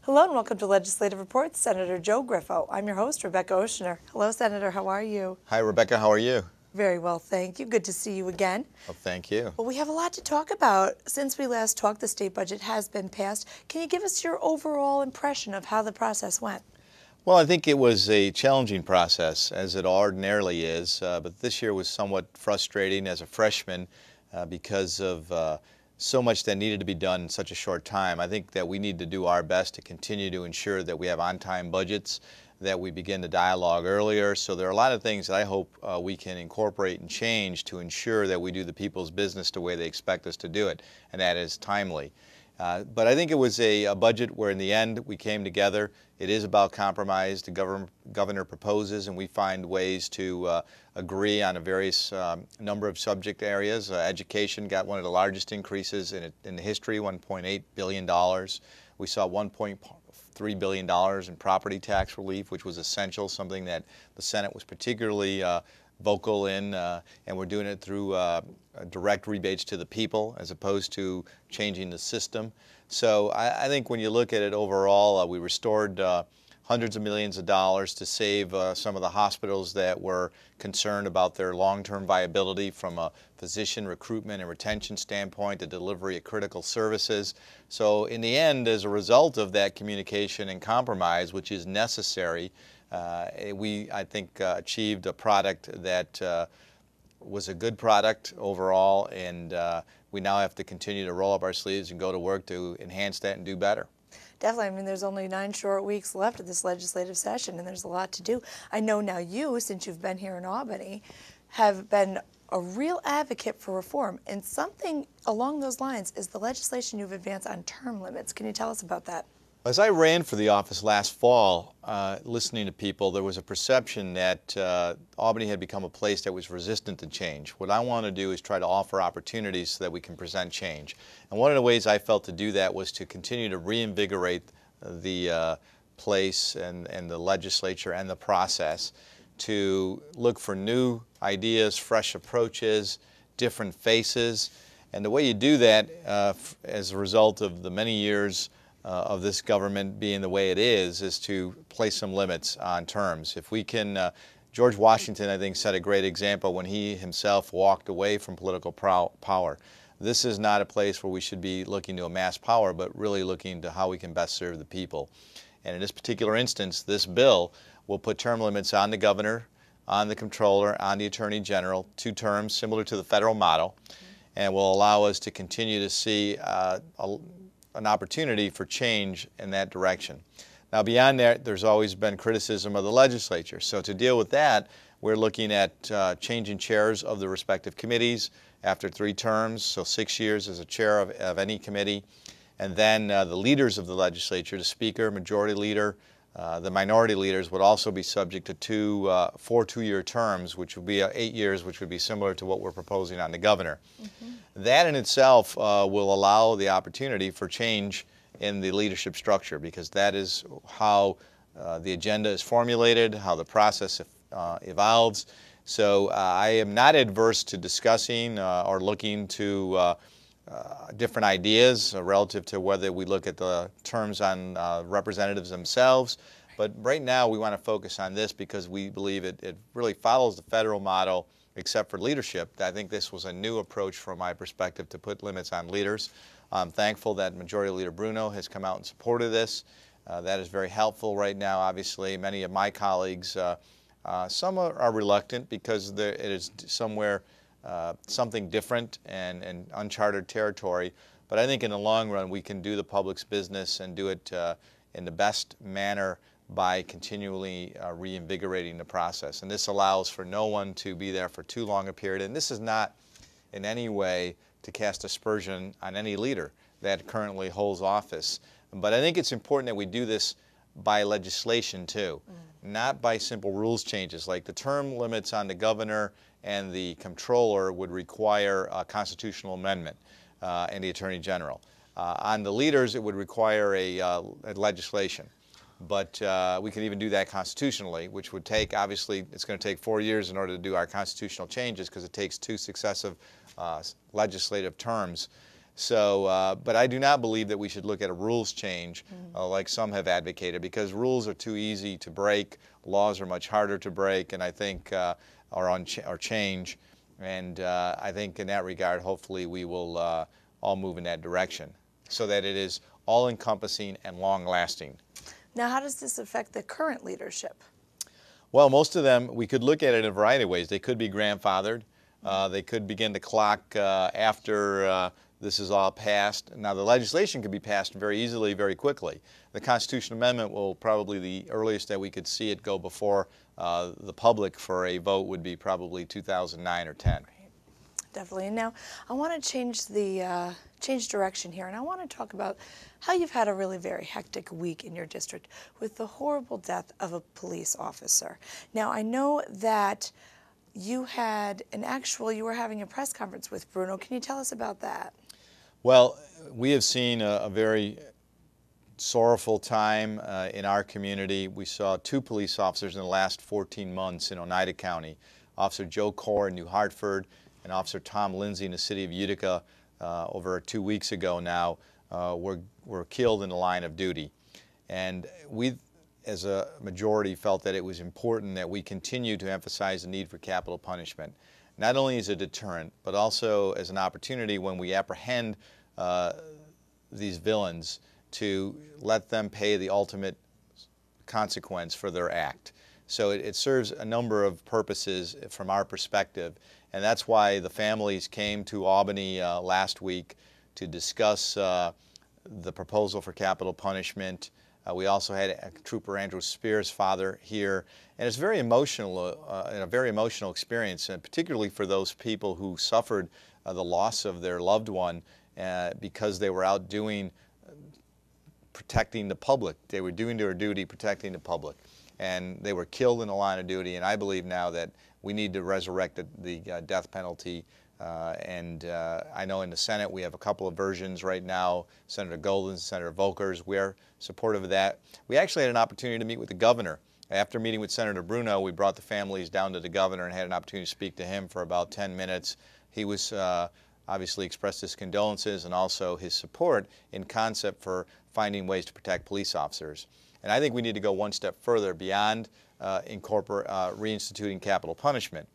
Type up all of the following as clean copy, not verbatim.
Hello and welcome to Legislative Reports. Senator Joe Griffo. I'm your host, Rebecca Oshner. Hello, Senator. How are you? Hi, Rebecca. How are you? Very well, thank you. Good to see you again. Well, thank you. Well, we have a lot to talk about. Since we last talked, the state budget has been passed. Can you give us your overall impression of how the process went? Well, I think it was a challenging process, as it ordinarily is, but this year was somewhat frustrating as a freshman because of so much that needed to be done in such a short time. I think that we need to do our best to continue to ensure that we have on-time budgets, that we begin the dialogue earlier. So there are a lot of things that I hope we can incorporate and change to ensure that we do the people's business the way they expect us to do it, and that is timely. But I think it was a budget where in the end we came together. It is about compromise. The governor proposes and we find ways to agree on a various number of subject areas. Education got one of the largest increases in history, $1.8 billion. We saw $1.3 billion in property tax relief, which was essential, something that the Senate was particularly vocal in, and we're doing it through direct rebates to the people as opposed to changing the system. So I think when you look at it overall, we restored hundreds of millions of dollars to save some of the hospitals that were concerned about their long-term viability from a physician recruitment and retention standpoint, the delivery of critical services. So in the end, as a result of that communication and compromise, which is necessary, we, I think, achieved a product that was a good product overall, and we now have to continue to roll up our sleeves and go to work to enhance that and do better. Definitely. I mean, there's only 9 short weeks left of this legislative session, and there's a lot to do. I know now you, since you've been here in Albany, have been a real advocate for reform, and something along those lines is the legislation you've advanced on term limits. Can you tell us about that? As I ran for the office last fall, listening to people, there was a perception that Albany had become a place that was resistant to change. What I want to do is try to offer opportunities so that we can present change. And one of the ways I felt to do that was to continue to reinvigorate the place and the legislature and the process, to look for new ideas, fresh approaches, different faces. And the way you do that as a result of the many years of this government being the way it is to place some limits on terms. If we can, George Washington, I think, set a great example when he himself walked away from political power. This is not a place where we should be looking to amass power, but really looking to how we can best serve the people. And in this particular instance, this bill will put term limits on the governor, on the comptroller, on the attorney general, 2 terms, similar to the federal model, and will allow us to continue to see an opportunity for change in that direction. Now, beyond that, there's always been criticism of the legislature. So to deal with that, we're looking at changing chairs of the respective committees after 3 terms, so 6 years as a chair of any committee. And then the leaders of the legislature, the speaker, majority leader, the minority leaders would also be subject to 4 2-year terms, which would be 8 years, which would be similar to what we're proposing on the governor. That in itself will allow the opportunity for change in the leadership structure, because that is how the agenda is formulated, how the process evolves. So I am not adverse to discussing or looking to different ideas relative to whether we look at the terms on representatives themselves. But right now we want to focus on this because we believe it really follows the federal model, except for leadership. I think this was a new approach from my perspective to put limits on leaders. I'm thankful that Majority Leader Bruno has come out and supported this. That is very helpful right now. Obviously, many of my colleagues, some are reluctant because it is somewhere something different and uncharted territory. But I think in the long run we can do the public's business and do it in the best manner by continually reinvigorating the process. And this allows for no one to be there for too long a period. And this is not in any way to cast aspersion on any leader that currently holds office. But I think it's important that we do this by legislation too, not by simple rules changes. Like the term limits on the governor and the comptroller would require a constitutional amendment and the attorney general. On the leaders, it would require a legislation. But we can even do that constitutionally, which would take, obviously, it's going to take 4 years in order to do our constitutional changes because it takes 2 successive legislative terms. So, but I do not believe that we should look at a rules change like some have advocated, because rules are too easy to break, laws are much harder to break, and I think or change. And I think in that regard, hopefully we will all move in that direction so that it is all-encompassing and long-lasting. Now, how does this affect the current leadership? Well, most of them, we could look at it in a variety of ways. They could be grandfathered. They could begin the clock after this is all passed. Now, the legislation could be passed very easily, very quickly. The constitutional amendment will probably, the earliest that we could see it go before the public for a vote would be probably 2009 or 10. Definitely. And now I want to change direction here, and I want to talk about how you've had a really very hectic week in your district with the horrible death of a police officer. Now, I know that you were having a press conference with Bruno. Can you tell us about that? Well, we have seen a very sorrowful time in our community. We saw 2 police officers in the last 14 months in Oneida County. Officer Joe Corr in New Hartford and Officer Tom Lindsay in the city of Utica over 2 weeks ago now were killed in the line of duty. And we, as a majority, felt that it was important that we continue to emphasize the need for capital punishment, not only as a deterrent, but also as an opportunity when we apprehend these villains to let them pay the ultimate consequence for their act. So it serves a number of purposes from our perspective, and that's why the families came to Albany last week to discuss the proposal for capital punishment. We also had Trooper Andrew Spear's father here, and it's very emotional, a very emotional experience, and particularly for those people who suffered the loss of their loved one because they were out protecting the public. They were doing their duty protecting the public, and they were killed in the line of duty. And I believe now that we need to resurrect the death penalty. I know in the Senate we have a couple of versions right now. Senator Golden, Senator Volkers, we're supportive of that. We actually had an opportunity to meet with the governor. After meeting with Senator Bruno, we brought the families down to the governor and had an opportunity to speak to him for about 10 minutes. He was obviously expressed his condolences and also his support in concept for finding ways to protect police officers. And I think we need to go one step further beyond reinstituting capital punishment.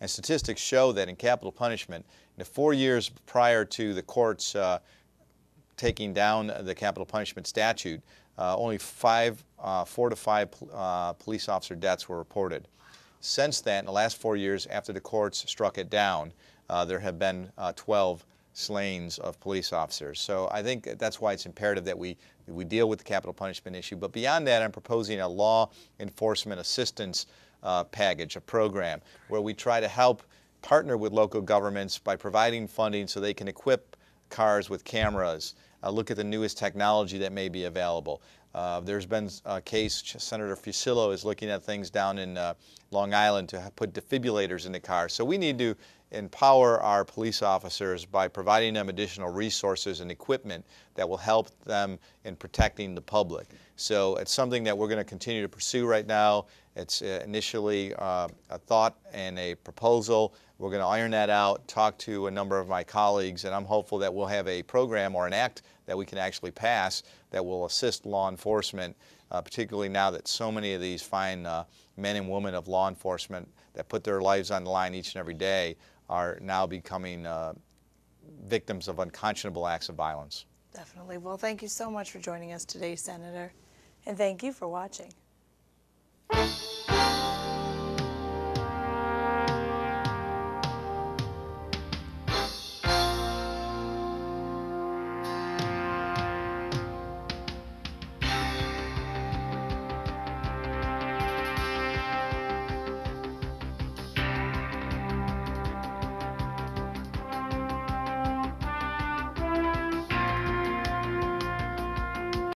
And statistics show that in capital punishment, in the 4 years prior to the courts taking down the capital punishment statute, only 4 to 5 police officer deaths were reported. Since then, in the last 4 years after the courts struck it down, there have been 12 slayings of police officers. So I think that's why it's imperative that we deal with the capital punishment issue. But beyond that, I'm proposing a law enforcement assistance package, a program, where we try to help partner with local governments by providing funding so they can equip cars with cameras, look at the newest technology that may be available. There's been a case, Senator Fusillo is looking at things down in Long Island to put defibrillators in the car. So we need to empower our police officers by providing them additional resources and equipment that will help them in protecting the public. So it's something that we're going to continue to pursue right now. It's initially a thought and a proposal. We're going to iron that out, talk to a number of my colleagues, and I'm hopeful that we'll have a program or an act that we can actually pass that will assist law enforcement, particularly now that so many of these fine men and women of law enforcement that put their lives on the line each and every day are now becoming victims of unconscionable acts of violence. Definitely. Well, thank you so much for joining us today, Senator, and thank you for watching.